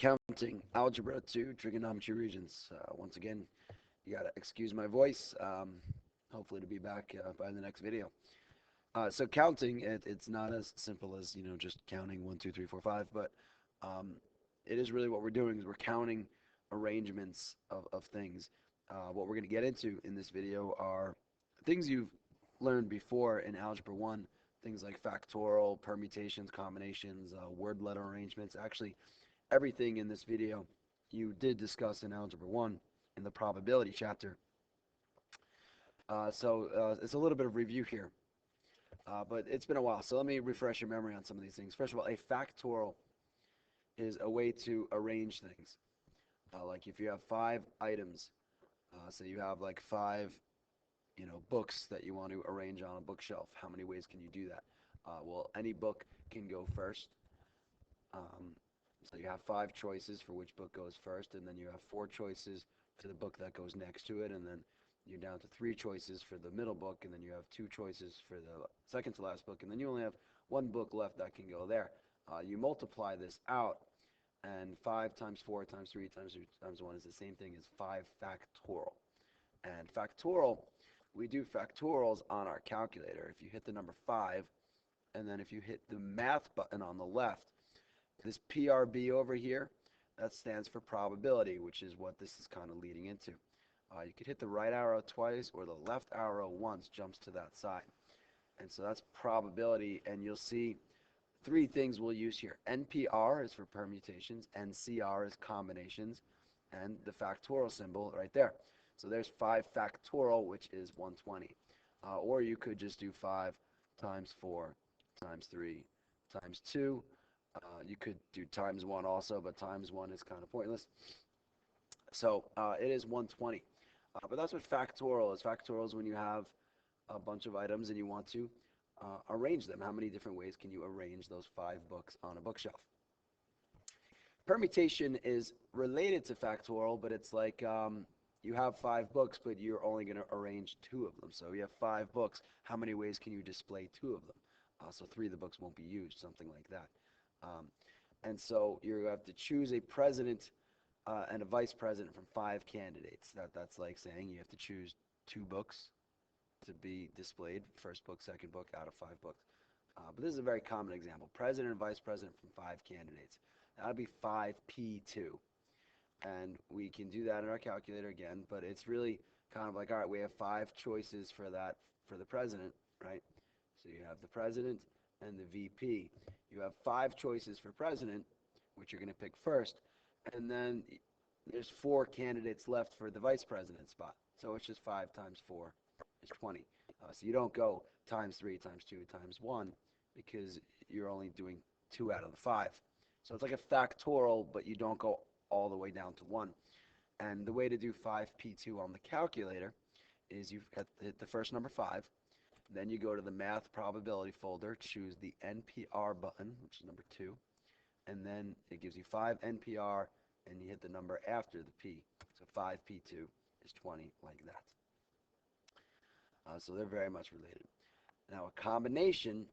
Counting algebra to trigonometry regions. Once again, you gotta excuse my voice. Hopefully to be back by the next video. So counting, it's not as simple as just counting 1, 2, 3, 4, 5, but um, it is really what we're doing is we're counting arrangements of things. What we're going to get into in this video are things you've learned before in Algebra 1, things like factorial, permutations, combinations, word letter arrangements. Actually, everything in this video you did discuss in Algebra 1 in the probability chapter. So it's a little bit of review here, but it's been a while. So let me refresh your memory on some of these things. First of all, a factorial is a way to arrange things. Like if you have 5 items, so you have like 5 books that you want to arrange on a bookshelf. How many ways can you do that? Well, any book can go first. Um, so you have 5 choices for which book goes first, and then you have 4 choices for the book that goes next to it, and then you're down to 3 choices for the middle book, and then you have 2 choices for the second to last book, and then you only have 1 book left that can go there. You multiply this out, and 5 times 4 times 3 times 2 times 1 is the same thing as 5 factorial. And factorial, we do factorials on our calculator. If you hit the number 5, and then if you hit the math button on the left, this PRB over here, that stands for probability, which is what this is kind of leading into. You could hit the right arrow twice or the left arrow once, jumps to that side. And so that's probability, and you'll see 3 things we'll use here. NPR is for permutations, NCR is combinations, and the factorial symbol right there. So there's 5 factorial, which is 120. Or you could just do 5 times 4 times 3 times 2. You could do times 1 also, but times 1 is kind of pointless. So it is 120. But that's what factorial is. Factorial is when you have a bunch of items and you want to arrange them. How many different ways can you arrange those 5 books on a bookshelf? Permutation is related to factorial, but it's like you have 5 books, but you're only going to arrange 2 of them. So you have 5 books. How many ways can you display 2 of them? So 3 of the books won't be used, something like that. And so you have to choose a president and a vice president from 5 candidates. That's like saying you have to choose 2 books to be displayed, first book, second book, out of 5 books. But this is a very common example. President and vice president from 5 candidates. That would be 5P2. And we can do that in our calculator again, but it's really kind of like, all right, we have 5 choices for that, for the president, right? So you have the president and the VP. You have 5 choices for president, which you're going to pick first, and then there's 4 candidates left for the vice president spot. So it's just 5 times 4 is 20. So you don't go times 3 times 2 times 1 because you're only doing 2 out of the 5. So it's like a factorial, but you don't go all the way down to 1. And the way to do 5P2 on the calculator is you hit the first number 5, then you go to the math probability folder, choose the NPR button, which is number 2, and then it gives you 5 NPR, and you hit the number after the P. So 5P2 is 20, like that. So they're very much related. Now a combination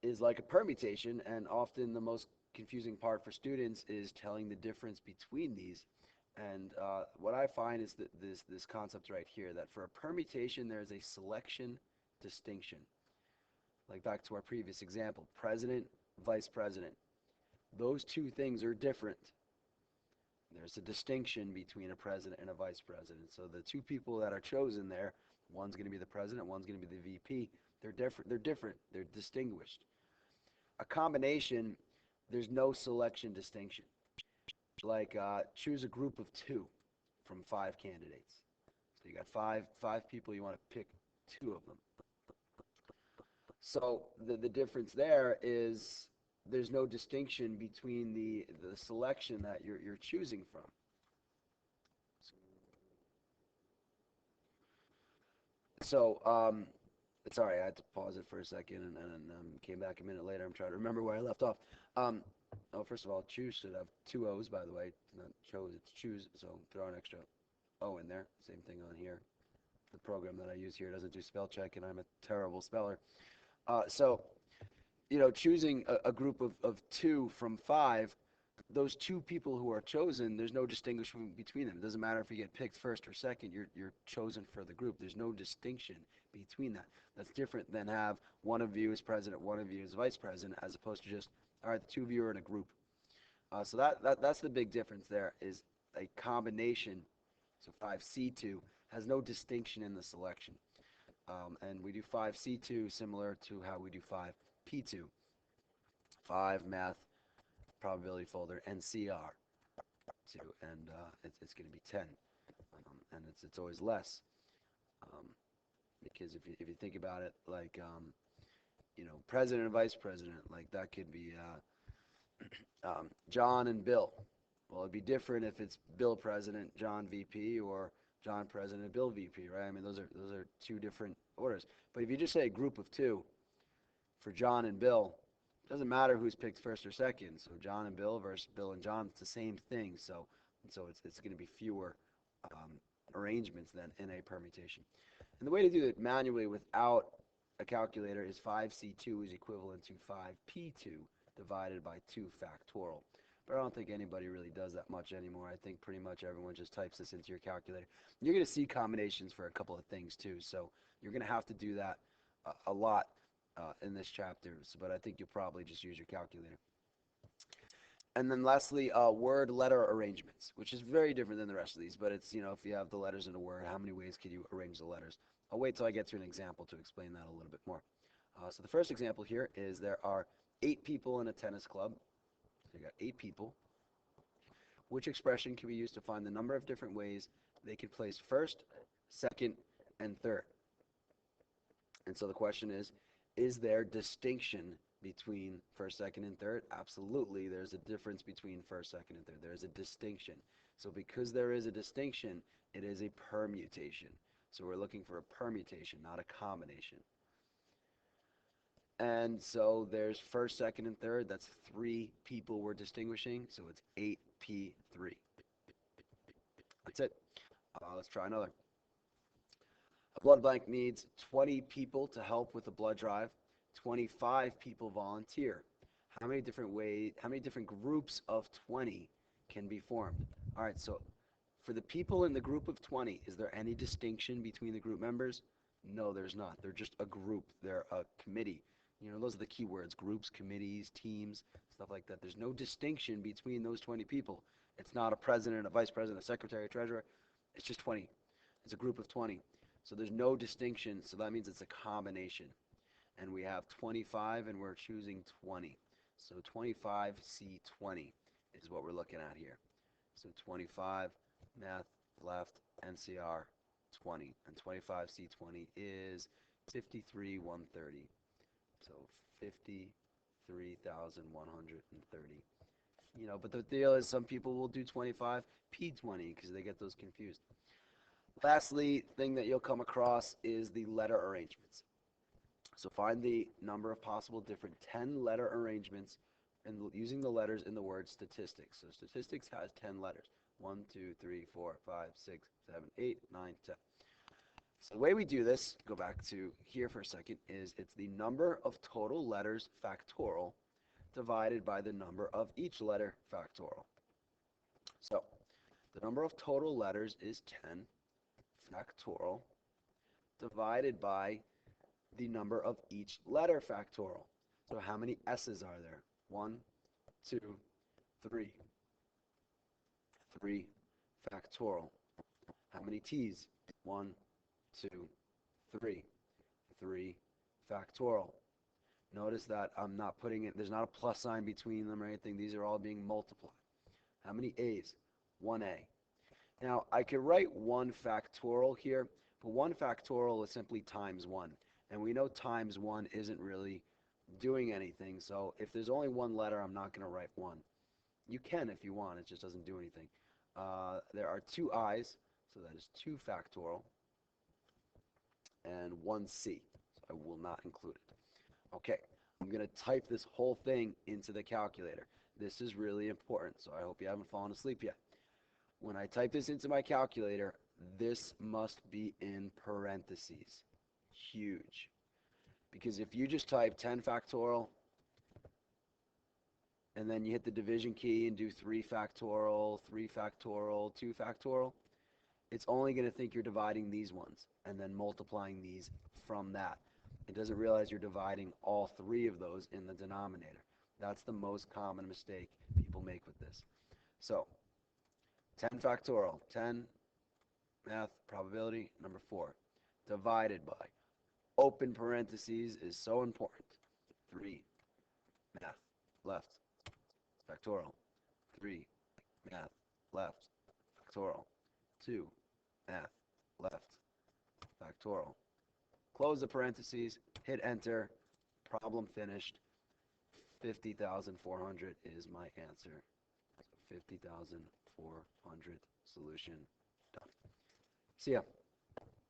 is like a permutation, and often the most confusing part for students is telling the difference between these. And what I find is that this concept right here, that for a permutation there's a selection distinction. Like back to our previous example, president, vice president. Those 2 things are different. There's a distinction between a president and a vice president. So the 2 people that are chosen there, one's going to be the president, one's going to be the VP. They're different. They're distinguished. A combination, there's no selection distinction. Like choose a group of 2 from 5 candidates. So you got five people, you want to pick 2 of them. So the difference there is there's no distinction between the selection that you're choosing from. So sorry, I had to pause it for a second and came back a minute later. I'm trying to remember where I left off. Oh, first of all, choose should have 2 O's, by the way. It's not chose, it's choose, so throw an extra O in there. Same thing on here. The program that I use here doesn't do spell check, and I'm a terrible speller. So choosing a group of 2 from 5, those two people who are chosen, there's no distinction between them. It doesn't matter if you get picked first or second, you're chosen for the group. There's no distinction between that. That's different than have one of you as president, one of you as vice president, as opposed to just, all right, the two of you are in a group. So that's the big difference there, is a combination. So 5C2 has no distinction in the selection. And we do 5C2 similar to how we do 5P2. 5 math probability folder NCR 2, and it's going to be 10, and it's always less, um, because if you think about it, like president and vice president, like that could be John and Bill. Well, it'd be different if it's Bill president, John VP, or John president, Bill VP, right? I mean, those are two different orders. But if you just say a group of two for John and Bill, it doesn't matter who's picked first or second. So John and Bill versus Bill and John, it's the same thing. So it's going to be fewer arrangements than in a permutation. And the way to do it manually without a calculator is 5C2 is equivalent to 5P2 divided by 2 factorial. But I don't think anybody really does that much anymore. I think pretty much everyone just types this into your calculator. You're going to see combinations for a couple of things too, so you're going to have to do that a lot in this chapter, but I think you'll probably just use your calculator. And then lastly, word letter arrangements, which is very different than the rest of these, but it's, if you have the letters in a word, how many ways can you arrange the letters? I'll wait till I get to an example to explain that a little bit more. So the first example here is there are 8 people in a tennis club. So you got 8 people. Which expression can be used to find the number of different ways they could place first, second, and third? And so the question is there distinction between first, second, and third? Absolutely, there's a difference between first, second, and third. There's a distinction. So because there is a distinction, it is a permutation. So we're looking for a permutation, not a combination. And so there's first, second, and third. That's 3 people we're distinguishing, so it's 8P3. That's it. Let's try another. A blood bank needs 20 people to help with a blood drive. 25 people volunteer. How many different groups of 20 can be formed? All right, so for the people in the group of 20, is there any distinction between the group members? No, there's not. They're just a group. They're a committee. Those are the key words: groups, committees, teams, stuff like that. There's no distinction between those 20 people. It's not a president, a vice president, a secretary, a treasurer. It's just 20. It's a group of 20. So there's no distinction, so that means it's a combination. And we have 25, and we're choosing 20. So 25C20 is what we're looking at here. So 25, math, left, NCR, 20. And 25C20 is 53,130. So 53,130. But the deal is some people will do 25P20 because they get those confused. Lastly, thing that you'll come across is the letter arrangements. So find the number of possible different 10 letter arrangements and using the letters in the word statistics. So statistics has 10 letters. 1, 2, 3, 4, 5, 6, 7, 8, 9, 10. So the way we do this, go back to here for a second, is it's the number of total letters factorial divided by the number of each letter factorial. So the number of total letters is 10 factorial divided by the number of each letter factorial. So how many S's are there? 1, 2, 3. 3 factorial. How many T's? 1, 2, 3. 3 factorial. Notice that I'm not putting it, there's not a plus sign between them or anything. These are all being multiplied. How many A's? 1A. Now, I could write 1 factorial here, but 1 factorial is simply times 1. And we know times 1 isn't really doing anything. So if there's only one letter, I'm not going to write 1. You can if you want. It just doesn't do anything. There are 2 I's, so that is 2 factorial, and 1 C. So I will not include it. Okay, I'm going to type this whole thing into the calculator. This is really important, so I hope you haven't fallen asleep yet. When I type this into my calculator, this must be in parentheses. Huge. Because if you just type 10 factorial and then you hit the division key and do 3 factorial, 3 factorial, 2 factorial, it's only going to think you're dividing these ones and then multiplying these from that. It doesn't realize you're dividing all 3 of those in the denominator. That's the most common mistake people make with this. So 10 factorial, 10 math probability number 4, divided by, open parentheses is so important, 3 math left factorial, 3 math left factorial, 2 math left factorial. Close the parentheses, hit enter, problem finished. 50,400 is my answer. 50,400 solution done. See ya.